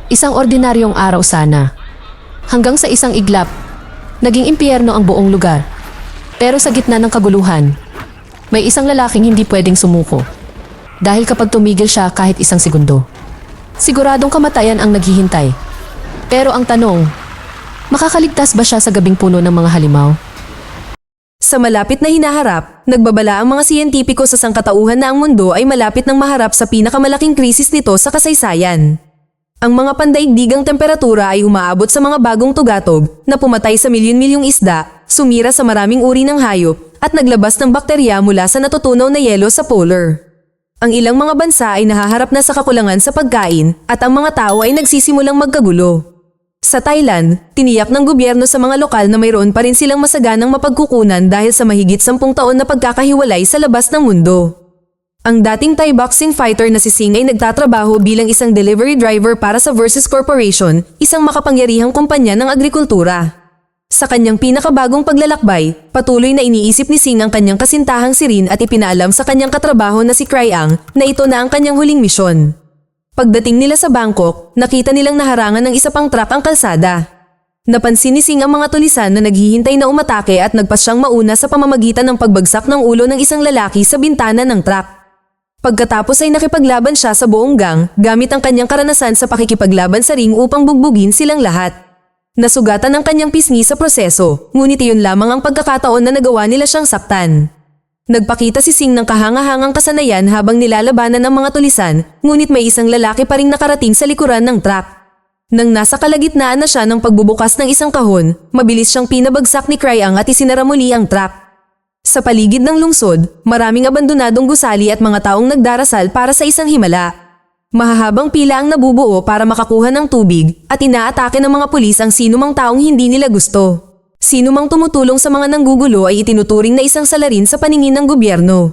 Isang ordinaryong araw sana. Hanggang sa isang iglap, naging impyerno ang buong lugar. Pero sa gitna ng kaguluhan, may isang lalaking hindi pwedeng sumuko. Dahil kapag tumigil siya kahit isang segundo, siguradong kamatayan ang naghihintay. Pero ang tanong, makakaligtas ba siya sa gabing puno ng mga halimaw? Sa malapit na hinaharap, nagbabala ang mga siyentipiko sa sangkatauhan na ang mundo ay malapit ng maharap sa pinakamalaking krisis nito sa kasaysayan. Ang mga pandaigdigang temperatura ay umaabot sa mga bagong tugatog na pumatay sa milyon-milyong isda, sumira sa maraming uri ng hayop, at naglabas ng bakterya mula sa natutunaw na yelo sa polar. Ang ilang mga bansa ay nahaharap na sa kakulangan sa pagkain at ang mga tao ay nagsisimulang magkagulo. Sa Thailand, tiniyak ng gobyerno sa mga lokal na mayroon pa rin silang masaganang mapagkukunan dahil sa mahigit 10 taon na pagkakahiwalay sa labas ng mundo. Ang dating Thai boxing fighter na si Singh ay nagtatrabaho bilang isang delivery driver para sa Versus Corporation, isang makapangyarihang kumpanya ng agrikultura. Sa kanyang pinakabagong paglalakbay, patuloy na iniisip ni Singh ang kanyang kasintahang si Rin at ipinaalam sa kanyang katrabaho na si Kryang na ito na ang kanyang huling misyon. Pagdating nila sa Bangkok, nakita nilang naharangan ng isa pang truck ang kalsada. Napansin ni Singh ang mga tulisan na naghihintay na umatake at nagpasyang mauna sa pamamagitan ng pagbagsak ng ulo ng isang lalaki sa bintana ng truck. Pagkatapos ay nakipaglaban siya sa buong gang gamit ang kanyang karanasan sa pakikipaglaban sa ring upang bugbugin silang lahat. Nasugatan ang kanyang pisngi sa proseso, ngunit iyon lamang ang pagkakataon na nagawa nila siyang saktan. Nagpakita si Singh ng kahangahangang kasanayan habang nilalabanan ang mga tulisan, ngunit may isang lalaki pa ring nakarating sa likuran ng truck. Nang nasa kalagitnaan na siya ng pagbubukas ng isang kahon, mabilis siyang pinabagsak ni Kryang at isinara muli ang truck. Sa paligid ng lungsod, maraming abandonadong gusali at mga taong nagdarasal para sa isang himala. Mahahabang pila ang nabubuo para makakuha ng tubig at inaatake ng mga pulis ang sinumang taong hindi nila gusto. Sino mang tumutulong sa mga nanggugulo ay itinuturing na isang salarin sa paningin ng gobyerno.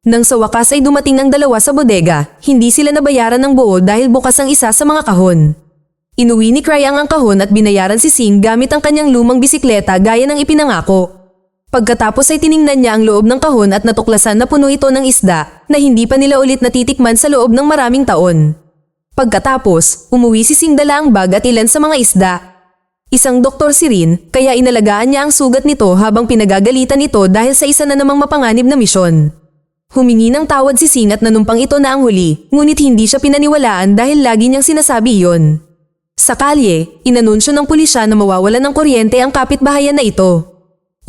Nang sa wakas ay dumating ng dalawa sa bodega, hindi sila nabayaran ng buo dahil bukas ang isa sa mga kahon. Inuwi ni Kryang ang kahon at binayaran si Singh gamit ang kanyang lumang bisikleta gaya ng ipinangako. Pagkatapos ay tiningnan niya ang loob ng kahon at natuklasan na puno ito ng isda na hindi pa nila ulit natitikman sa loob ng maraming taon. Pagkatapos, umuwi si Singh dala ang bag at ilan sa mga isda. Isang doktor si Rin, kaya inalagaan niya ang sugat nito habang pinagagalitan ito dahil sa isa na namang mapanganib na misyon. Humingi ng tawad si Singh at nanumpang ito na ang huli, ngunit hindi siya pinaniwalaan dahil lagi niyang sinasabi iyon. Sa kalye, inanunsyo ng pulisya na mawawalan ng kuryente ang kapitbahayan na ito.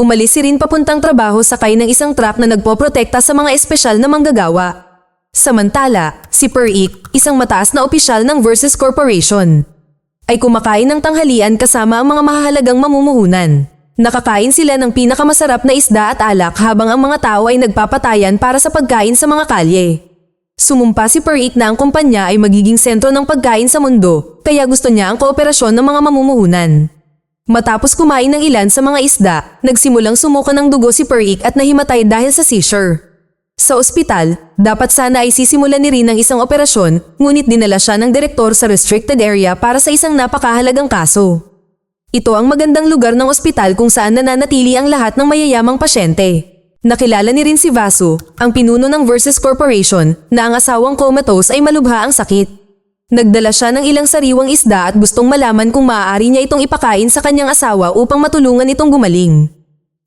Umalis si Rin papuntang trabaho sakay ng isang truck na nagpoprotekta sa mga espesyal na manggagawa. Samantala, si Per-ik, isang mataas na opisyal ng Versus Corporation, ay kumakain ng tanghalian kasama ang mga mahahalagang mamumuhunan. Nakakain sila ng pinakamasarap na isda at alak habang ang mga tao ay nagpapatayan para sa pagkain sa mga kalye. Sumumpa si Per-ik na ang kumpanya ay magiging sentro ng pagkain sa mundo, kaya gusto niya ang kooperasyon ng mga mamumuhunan. Matapos kumain ng ilan sa mga isda, nagsimulang sumuka ng dugo si Per-ik at nahimatay dahil sa seizure. Sa ospital, dapat sana ay sisimulan ni Rin ang isang operasyon, ngunit dinala siya ng direktor sa restricted area para sa isang napakahalagang kaso. Ito ang magandang lugar ng ospital kung saan nananatili ang lahat ng mayayamang pasyente. Nakilala ni Rin si Vasu, ang pinuno ng Versus Corporation, na ang asawang comatose ay malubha ang sakit. Nagdala siya ng ilang sariwang isda at gustong malaman kung maaari niya itong ipakain sa kanyang asawa upang matulungan itong gumaling.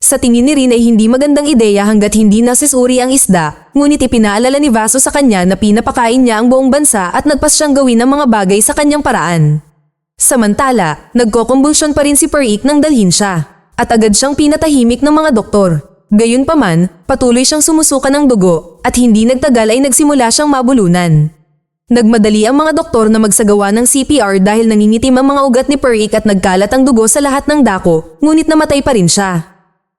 Sa tingin ni Rin ay hindi magandang ideya hanggat hindi nasusuri ang isda, ngunit ipinaalala ni Vasu sa kanya na pinapakain niya ang buong bansa at nagpas siyang gawin ang mga bagay sa kanyang paraan. Samantala, nagkokombulsyon pa rin si Per-ik nang dalhin siya, at agad siyang pinatahimik ng mga doktor. Gayunpaman, patuloy siyang sumusuka ng dugo, at hindi nagtagal ay nagsimula siyang mabulunan. Nagmadali ang mga doktor na magsagawa ng CPR dahil nangingitim ang mga ugat ni Per-ik at nagkalat ang dugo sa lahat ng dako, ngunit namatay pa rin siya.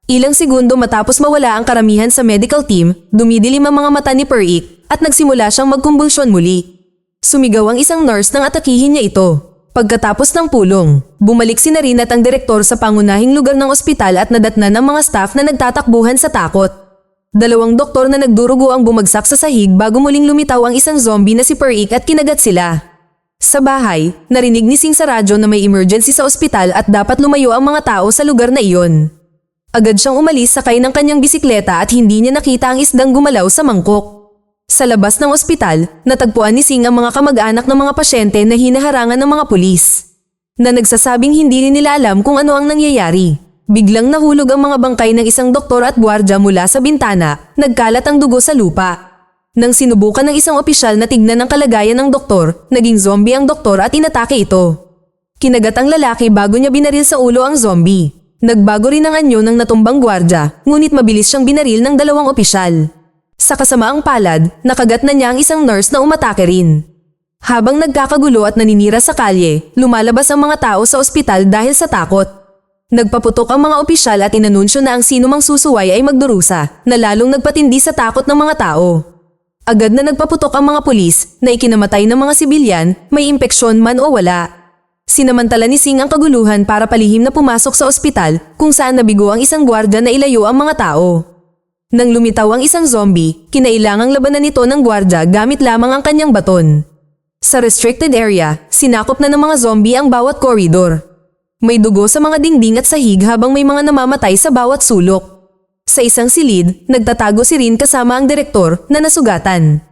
Ilang segundo matapos mawala ang karamihan sa medical team, dumidilim ang mga mata ni Per-ik at nagsimula siyang magkumbulsyon muli. Sumigaw ang isang nurse nang atakihin niya ito. Pagkatapos ng pulong, bumalik si Rin at ang direktor sa pangunahing lugar ng ospital at nadatnan ng mga staff na nagtatakbuhan sa takot. Dalawang doktor na nagdurugo ang bumagsak sa sahig bago muling lumitaw ang isang zombie na si Per-ik at kinagat sila. Sa bahay, narinig ni Singh sa radyo na may emergency sa ospital at dapat lumayo ang mga tao sa lugar na iyon. Agad siyang umalis sakay ng kanyang bisikleta at hindi niya nakita ang isdang gumalaw sa mangkok. Sa labas ng ospital, natagpuan ni Singh ang mga kamag-anak ng mga pasyente na hinaharangan ng mga pulis, na nagsasabing hindi rin nila alam kung ano ang nangyayari. Biglang nahulog ang mga bangkay ng isang doktor at gwardya mula sa bintana, nagkalat ang dugo sa lupa. Nang sinubukan ng isang opisyal na tignan ang kalagayan ng doktor, naging zombie ang doktor at inatake ito. Kinagat ang lalaki bago niya binaril sa ulo ang zombie. Nagbago rin ang anyo ng natumbang gwardya, ngunit mabilis siyang binaril ng dalawang opisyal. Sa kasamaang palad, nakagat na niya ang isang nurse na umatake rin. Habang nagkakagulo at naninira sa kalye, lumalabas ang mga tao sa ospital dahil sa takot. Nagpaputok ang mga opisyal at inanunsyo na ang sinumang susuway ay magdurusa, na lalong nagpatindi sa takot ng mga tao. Agad na nagpaputok ang mga pulis na ikinamatay ng mga sibilyan, may impeksyon man o wala. Sinamantala ni Singh ang kaguluhan para palihim na pumasok sa ospital kung saan nabigo ang isang gwardya na ilayo ang mga tao. Nang lumitaw ang isang zombie, kinailangang labanan nito ng gwardya gamit lamang ang kanyang baton. Sa restricted area, sinakop na ng mga zombie ang bawat koridor. May dugo sa mga dingding at sahig habang may mga namamatay sa bawat sulok. Sa isang silid, nagtatago si Rin kasama ang direktor na nasugatan.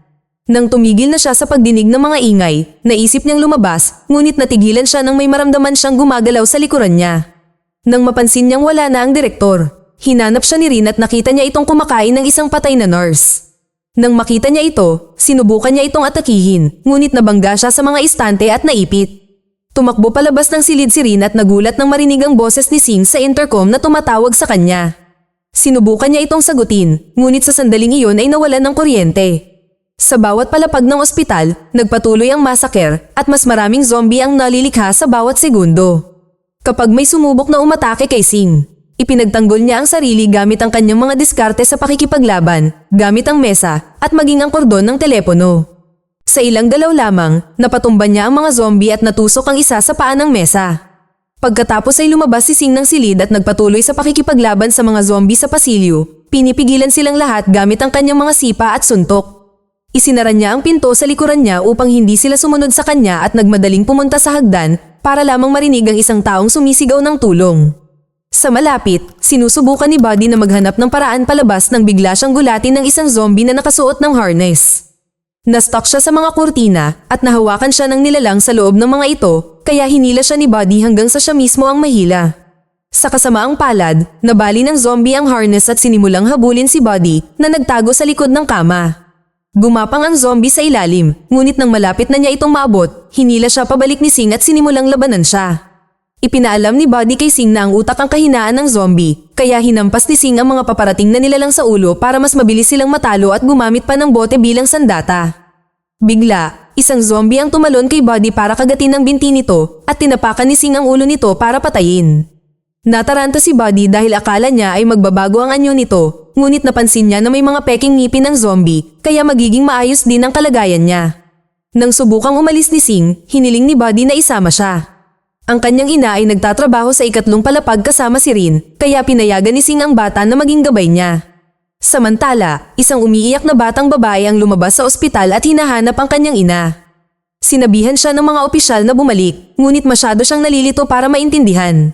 Nang tumigil na siya sa pagdinig ng mga ingay, naisip niyang lumabas, ngunit natigilan siya nang may maramdaman siyang gumagalaw sa likuran niya. Nang mapansin niyang wala na ang direktor, hinanap siya ni Rin at nakita niya itong kumakain ng isang patay na nurse. Nang makita niya ito, sinubukan niya itong atakihin, ngunit nabangga siya sa mga istante at naipit. Tumakbo palabas ng silid si Rin at nagulat nang marinig ang boses ni Singh sa intercom na tumatawag sa kanya. Sinubukan niya itong sagutin, ngunit sa sandaling iyon ay nawalan ng kuryente. Sa bawat palapag ng ospital, nagpatuloy ang massacre at mas maraming zombie ang nalilikha sa bawat segundo. Kapag may sumubok na umatake kay Singh, ipinagtanggol niya ang sarili gamit ang kanyang mga diskarte sa pakikipaglaban, gamit ang mesa at maging ang kordon ng telepono. Sa ilang galaw lamang, napatumba niya ang mga zombie at natusok ang isa sa paa ng mesa. Pagkatapos ay lumabas si Singh ng silid at nagpatuloy sa pakikipaglaban sa mga zombie sa pasilyo, pinipigilan silang lahat gamit ang kanyang mga sipa at suntok. Isinara niya ang pinto sa likuran niya upang hindi sila sumunod sa kanya at nagmadaling pumunta sa hagdan para lamang marinig ang isang taong sumisigaw ng tulong. Sa malapit, sinusubukan ni Buddy na maghanap ng paraan palabas nang bigla siyang gulatin ng isang zombie na nakasuot ng harness. Nastuck siya sa mga kurtina at nahawakan siya ng nilalang sa loob ng mga ito, kaya hinila siya ni Buddy hanggang sa siya mismo ang mahila. Sa kasamaang palad, nabali ng zombie ang harness at sinimulang habulin si Buddy na nagtago sa likod ng kama. Gumapang ang zombie sa ilalim, ngunit nang malapit na niya itong maabot, hinila siya pabalik ni Singh at sinimulang labanan siya. Ipinaalam ni Buddy kay Singh na ang utak ang kahinaan ng zombie, kaya hinampas ni Singh ang mga paparating na nilalang sa ulo para mas mabilis silang matalo at gumamit pa ng bote bilang sandata. Bigla, isang zombie ang tumalon kay Buddy para kagatin ang binti nito at tinapakan ni Singh ang ulo nito para patayin. Nataranta si Buddy dahil akala niya ay magbabago ang anyo nito, ngunit napansin niya na may mga peking ngipin ng zombie kaya magiging maayos din ang kalagayan niya. Nang subukang umalis ni Singh, hiniling ni Buddy na isama siya. Ang kanyang ina ay nagtatrabaho sa ikatlong palapag kasama si Rin, kaya pinayagan ni Singh ang bata na maging gabay niya. Samantala, isang umiiyak na batang babae ang lumabas sa ospital at hinahanap ang kanyang ina. Sinabihan siya ng mga opisyal na bumalik, ngunit masyado siyang nalilito para maintindihan.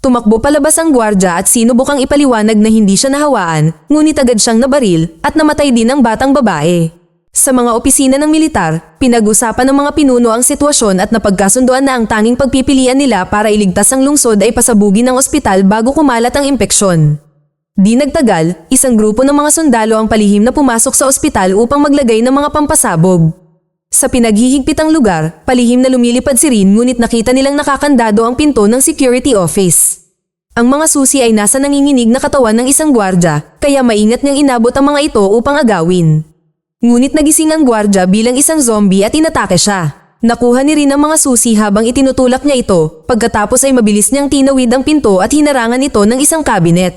Tumakbo palabas ang gwardya at sinubukang ipaliwanag na hindi siya nahawaan, ngunit agad siyang nabaril at namatay din ang batang babae. Sa mga opisina ng militar, pinag-usapan ng mga pinuno ang sitwasyon at napagkasunduan na ang tanging pagpipilian nila para iligtas ang lungsod ay pasabugin ng ospital bago kumalat ang impeksyon. Di nagtagal, isang grupo ng mga sundalo ang palihim na pumasok sa ospital upang maglagay ng mga pampasabog. Sa pinaghihigpitang lugar, palihim na lumilipad si Rin ngunit nakita nilang nakakandado ang pinto ng security office. Ang mga susi ay nasa nanginginig na katawan ng isang gwardya, kaya maingat niyang inabot ang mga ito upang agawin. Ngunit nagising ang gwardya bilang isang zombie at inatake siya. Nakuha ni Rin ang mga susi habang itinutulak niya ito, pagkatapos ay mabilis niyang tinawid ang pinto at hinarangan ito ng isang cabinet.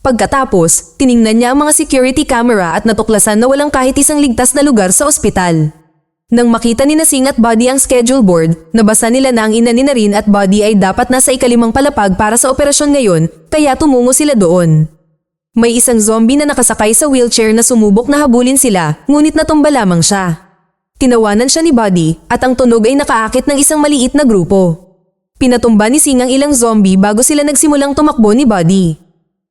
Pagkatapos, tiningnan niya ang mga security camera at natuklasan na walang kahit isang ligtas na lugar sa ospital. Nang makita ni Singh at Buddy ang schedule board, nabasa nila na ang ina ni Rin at Buddy ay dapat nasa ikalimang palapag para sa operasyon ngayon, kaya tumungo sila doon. May isang zombie na nakasakay sa wheelchair na sumubok na habulin sila, ngunit natumba lamang siya. Tinawanan siya ni Buddy at ang tunog ay nakaakit ng isang maliit na grupo. Pinatumba ni Singh ang ilang zombie bago sila nagsimulang tumakbo ni Buddy.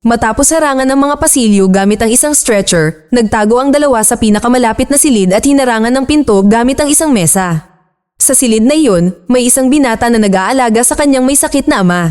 Matapos harangan ng mga pasilyo gamit ang isang stretcher, nagtago ang dalawa sa pinakamalapit na silid at hinarangan ng pinto gamit ang isang mesa. Sa silid na iyon, may isang binata na nag-aalaga sa kanyang may sakit na ama.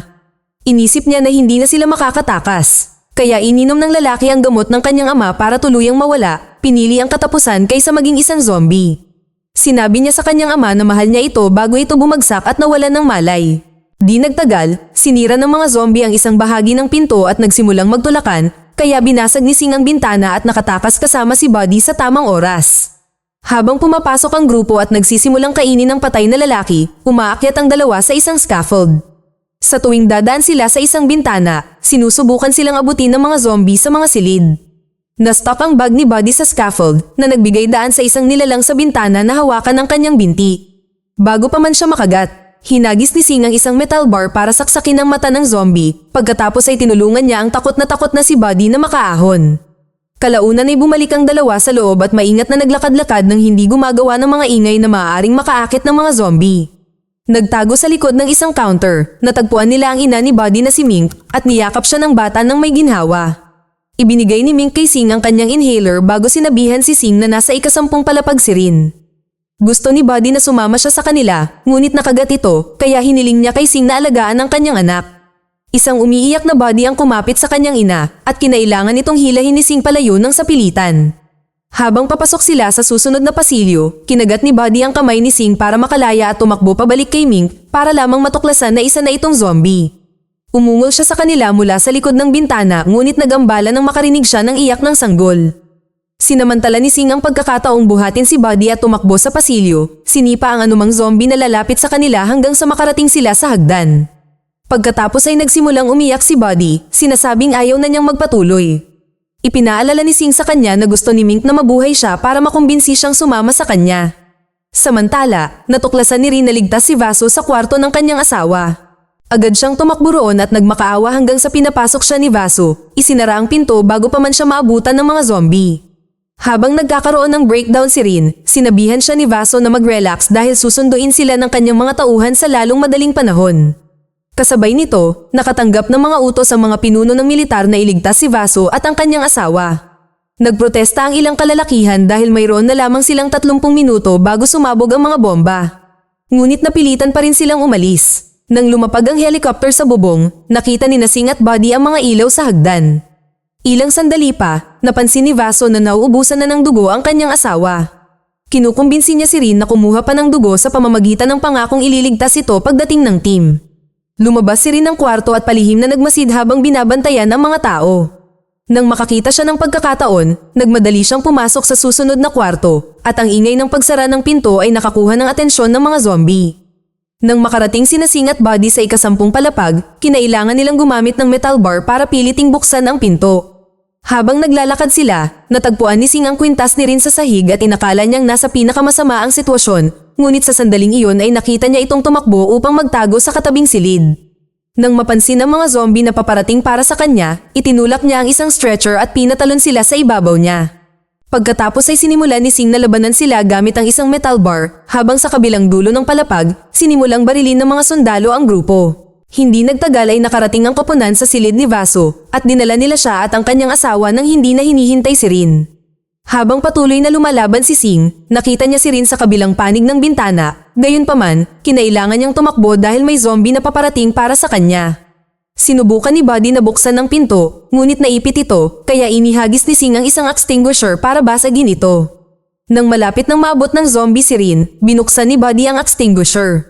Inisip niya na hindi na sila makakatakas. Kaya ininom ng lalaki ang gamot ng kanyang ama para tuluyang mawala, pinili ang katapusan kaysa maging isang zombie. Sinabi niya sa kanyang ama na mahal niya ito bago ito bumagsak at nawalan ng malay. Di nagtagal, sinira ng mga zombie ang isang bahagi ng pinto at nagsimulang magtulakan, kaya binasag ni Sing ang bintana at nakatakas kasama si Buddy sa tamang oras. Habang pumapasok ang grupo at nagsisimulang kainin ng patay na lalaki, umaakyat ang dalawa sa isang scaffold. Sa tuwing dadaan sila sa isang bintana, sinusubukan silang abutin ng mga zombie sa mga silid. Na-stuck ang bag ni Buddy sa scaffold na nagbigay daan sa isang nilalang sa bintana na hawakan ang kanyang binti. Bago pa man siya makagat, hinagis ni Sing ang isang metal bar para saksakin ang mata ng zombie, pagkatapos ay tinulungan niya ang takot na si Buddy na makaahon. Kalaunan ay bumalik ang dalawa sa loob at maingat na naglakad-lakad nang hindi gumagawa ng mga ingay na maaaring makaakit ng mga zombie. Nagtago sa likod ng isang counter, natagpuan nila ang ina ni Buddy na si Mink at niyakap siya ng bata ng may ginhawa. Ibinigay ni Mink kay Sing ang kanyang inhaler bago sinabihan si Sing na nasa ikasampung palapag si Rin. Gusto ni Buddy na sumama siya sa kanila, ngunit nakagat ito, kaya hiniling niya kay Sing na alagaan ang kanyang anak. Isang umiiyak na Buddy ang kumapit sa kanyang ina at kinailangan itong hilahin ni Sing palayo ng sapilitan. Habang papasok sila sa susunod na pasilyo, kinagat ni Buddy ang kamay ni Sing para makalaya at tumakbo pabalik kay Mink para lamang matuklasan na isa na itong zombie. Umungol siya sa kanila mula sa likod ng bintana ngunit nagambala nang makarinig siya ng iyak ng sanggol. Sinamantala ni Sing ang pagkakataong buhatin si Buddy at tumakbo sa pasilyo, sinipa ang anumang zombie na lalapit sa kanila hanggang sa makarating sila sa hagdan. Pagkatapos ay nagsimulang umiyak si Buddy, sinasabing ayaw na niyang magpatuloy. Ipinaalala ni Sing sa kanya na gusto ni Mink na mabuhay siya para makumbinsi siyang sumama sa kanya. Samantala, natuklasan ni Rin na ligtas si Vaso sa kwarto ng kanyang asawa. Agad siyang tumakbo roon at nagmakaawa hanggang sa pinapasok siya ni Vaso, isinara ang pinto bago pa man siya maabutan ng mga zombie. Habang nagkakaroon ng breakdown si Rin, sinabihan siya ni Vaso na mag-relax dahil susunduin sila ng kanyang mga tauhan sa lalong madaling panahon. Kasabay nito, nakatanggap ng mga utos ang mga pinuno ng militar na iligtas si Vaso at ang kanyang asawa. Nagprotesta ang ilang kalalakihan dahil mayroon na lamang silang 30 minuto bago sumabog ang mga bomba. Ngunit napilitan pa rin silang umalis. Nang lumapag ang helicopter sa bubong, nakita ni Sing at Buddy ang mga ilaw sa hagdan. Ilang sandali pa, napansin ni Vaso na nauubusan na ng dugo ang kanyang asawa. Kinukumbinsi niya si Rin na kumuha pa ng dugo sa pamamagitan ng pangakong ililigtas ito pagdating ng team. Lumabas si Rin ng kwarto at palihim na nagmasid habang binabantayan ng mga tao. Nang makakita siya ng pagkakataon, nagmadali siyang pumasok sa susunod na kwarto at ang ingay ng pagsara ng pinto ay nakakuha ng atensyon ng mga zombie. Nang makarating sina Sing at Buddy sa ikasampung palapag, kinailangan nilang gumamit ng metal bar para piliting buksan ang pinto. Habang naglalakad sila, natagpuan ni Sing ang kwintas ni Rin sa sahig at inakala niyang nasa pinakamasama ang sitwasyon, ngunit sa sandaling iyon ay nakita niya itong tumakbo upang magtago sa katabing silid. Nang mapansin ng mga zombie na paparating para sa kanya, itinulak niya ang isang stretcher at pinatalon sila sa ibabaw niya. Pagkatapos ay sinimulan ni Sing na labanan sila gamit ang isang metal bar, habang sa kabilang dulo ng palapag, sinimulang barilin ng mga sundalo ang grupo. Hindi nagtagal ay nakarating ang koponan sa silid ni Vaso at dinala nila siya at ang kanyang asawa nang hindi na hinihintay si Rin. Habang patuloy na lumalaban si Sing, nakita niya si Rin sa kabilang panig ng bintana, gayunpaman, kinailangan niyang tumakbo dahil may zombie na paparating para sa kanya. Sinubukan ni Buddy na buksan ang pinto, ngunit naipit ito, kaya inihagis ni Sing ang isang extinguisher para basagin ito. Nang malapit nang maabot ng zombie si Rin, binuksan ni Buddy ang extinguisher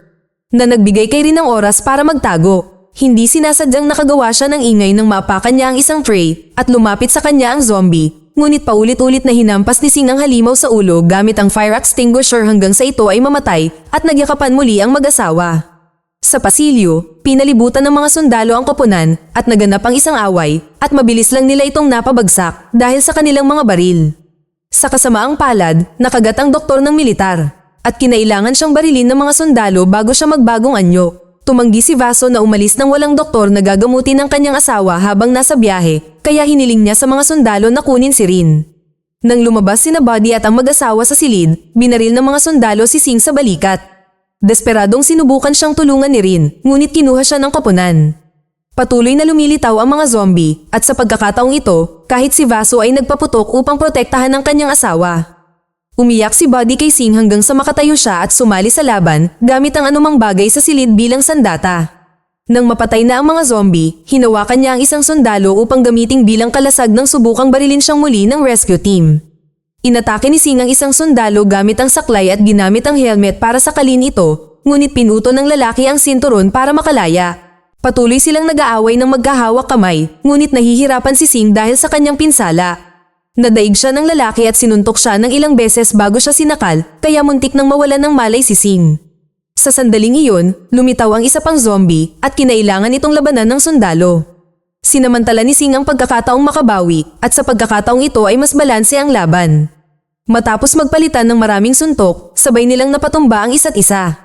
na nagbigay kay Rin ng oras para magtago. Hindi sinasadyang nakagawa siya ng ingay nang maapakan niya ang isang tray at lumapit sa kanya ang zombie, ngunit paulit-ulit na hinampas ni Sing ang halimaw sa ulo gamit ang fire extinguisher hanggang sa ito ay mamatay at nagyakapan muli ang mag-asawa. Sa pasilyo, pinalibutan ng mga sundalo ang koponan at naganap ang isang away at mabilis lang nila itong napabagsak dahil sa kanilang mga baril. Sa kasamaang palad, nakagat ang doktor ng militar at kinailangan siyang barilin ng mga sundalo bago siya magbagong anyo. Tumanggi si Vaso na umalis nang walang doktor na gagamutin ang kanyang asawa habang nasa biyahe, kaya hiniling niya sa mga sundalo na kunin si Rin. Nang lumabas sina Buddy at ang mag-asawa sa silid, binaril ng mga sundalo si Sing sa balikat. Desperadong sinubukan siyang tulungan ni Rin, ngunit kinuha siya ng koponan. Patuloy na lumilitaw ang mga zombie at sa pagkakataong ito, kahit si Vaso ay nagpaputok upang protektahan ang kanyang asawa. Umiyak si Buddy kay Sing hanggang sa makatayo siya at sumali sa laban gamit ang anumang bagay sa silid bilang sandata. Nang mapatay na ang mga zombie, hinawakan niya ang isang sundalo upang gamiting bilang kalasag ng subukang barilin siyang muli ng rescue team. Inatake ni Sing ang isang sundalo gamit ang saklay at ginamit ang helmet para sakalin ito, ngunit pinuto ng lalaki ang sinturon para makalaya. Patuloy silang nag-aaway ng magkahawak kamay, ngunit nahihirapan si Sing dahil sa kanyang pinsala. Nadaig siya ng lalaki at sinuntok siya ng ilang beses bago siya sinakal, kaya muntik nang mawalan ng malay si Sing. Sa sandaling iyon, lumitaw ang isa pang zombie at kinailangan itong labanan ng sundalo. Sinamantala ni Sing ang pagkakataong makabawi at sa pagkakataong ito ay mas balanse ang laban. Matapos magpalitan ng maraming suntok, sabay nilang napatumba ang isa't isa.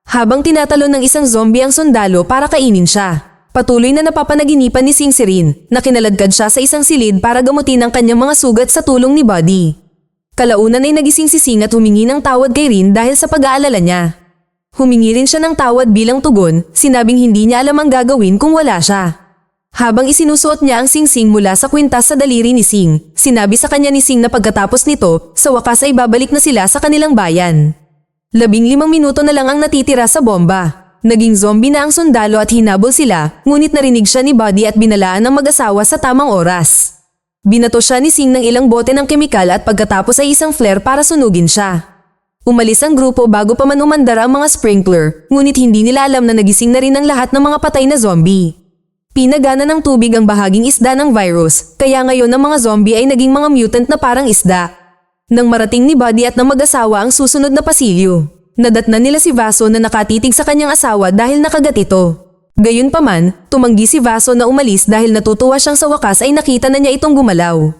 Habang tinatalon ng isang zombie ang sundalo para kainin siya, patuloy na napapanaginipan ni Sing si Rin na kinaladkad siya sa isang silid para gamutin ang kanyang mga sugat sa tulong ni Buddy. Kalaunan ay nagising si Sing at humingi ng tawad kay Rin dahil sa pag-aalala niya. Humingi rin siya ng tawad bilang tugon, sinabing hindi niya alam ang gagawin kung wala siya. Habang isinusuot niya ang singsing mula sa kwintas sa daliri ni Sing, sinabi sa kanya ni Sing na pagkatapos nito, sa wakas ay babalik na sila sa kanilang bayan. 15 minuto na lang ang natitira sa bomba. Naging zombie na ang sundalo at hinabol sila, ngunit narinig siya ni Buddy at binalaan ng mag-asawa sa tamang oras. Binato siya ni Sing ng ilang bote ng kemikal at pagkatapos ay isang flare para sunugin siya. Umalis ang grupo bago pa man umandar ang mga sprinkler, ngunit hindi nila alam na nagising na rin ang lahat ng mga patay na zombie. Pinagana ng tubig ang bahaging isda ng virus, kaya ngayon ang mga zombie ay naging mga mutant na parang isda. Nang marating ni Buddy at ng mag-asawa ang susunod na pasilyo, nadatnan nila si Vaso na nakatitig sa kanyang asawa dahil nakagat ito. Gayunpaman, tumanggi si Vaso na umalis dahil natutuwa siyang sa wakas ay nakita na niya itong gumalaw.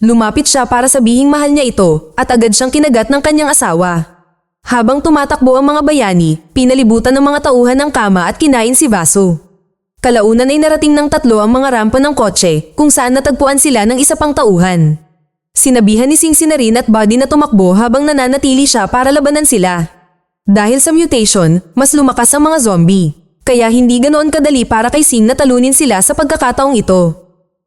Lumapit siya para sabihing mahal niya ito at agad siyang kinagat ng kanyang asawa. Habang tumatakbo ang mga bayani, pinalibutan ng mga tauhan ng kama at kinain si Vaso. Kalaunan ay narating ng tatlo ang mga rampa ng kotse kung saan natagpuan sila ng isa pang tauhan. Sinabihan ni Sing si Rin at Buddy na tumakbo habang nananatili siya para labanan sila. Dahil sa mutation, mas lumakas ang mga zombie, kaya hindi ganoon kadali para kay Sing na talunin sila sa pagkakataong ito.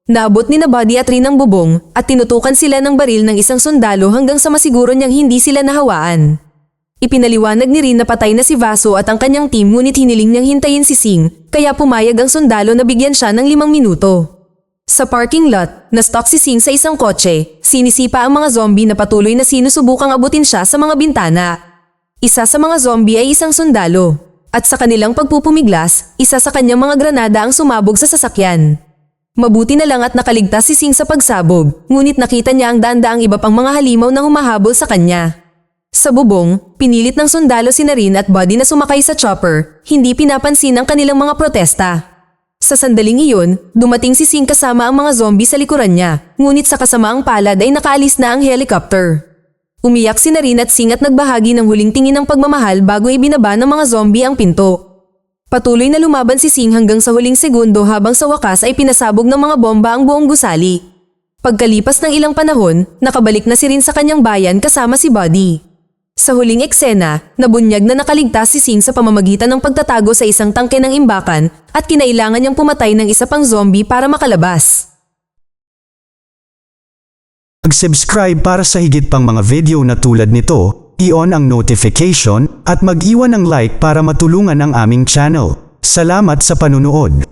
Naabot ni na Buddy at Rin ang bubong at tinutukan sila ng baril ng isang sundalo hanggang sa masiguro niyang hindi sila nahawaan. Ipinaliwanag ni Rin na patay na si Vaso at ang kanyang team ngunit hiniling niyang hintayin si Sing, kaya pumayag ang sundalo na bigyan siya ng 5 minuto. Sa parking lot, na-stock si Sing sa isang kotse, sinisipa ang mga zombie na patuloy na sinusubukang abutin siya sa mga bintana. Isa sa mga zombie ay isang sundalo, at sa kanilang pagpupumiglas, isa sa kanyang mga granada ang sumabog sa sasakyan. Mabuti na lang at nakaligtas si Sing sa pagsabog, ngunit nakita niya ang daan-daang iba pang mga halimaw na humahabol sa kanya. Sa bubong, pinilit ng sundalo si Rin at Buddy na sumakay sa chopper, hindi pinapansin ang kanilang mga protesta. Sa sandaling iyon, dumating si Sing kasama ang mga zombie sa likuran niya, ngunit sa kasamaang palad ay nakaalis na ang helicopter. Umiyak si Rin at Sing at nagbahagi ng huling tingin ng pagmamahal bago ibinaba ng mga zombie ang pinto. Patuloy na lumaban si Sing hanggang sa huling segundo habang sa wakas ay pinasabog ng mga bomba ang buong gusali. Pagkalipas ng ilang panahon, nakabalik na si Rin sa kanyang bayan kasama si Buddy. Sa huling eksena, nabunyag na nakaligtas si Sing sa pamamagitan ng pagtatago sa isang tangke ng imbakan at kinailangan niyang pumatay ng isa pang zombie para makalabas. Mag-subscribe para sa higit pang mga video na tulad nito, i-on ang notification at mag-iwan ng like para matulungan ang aming channel. Salamat sa panunood.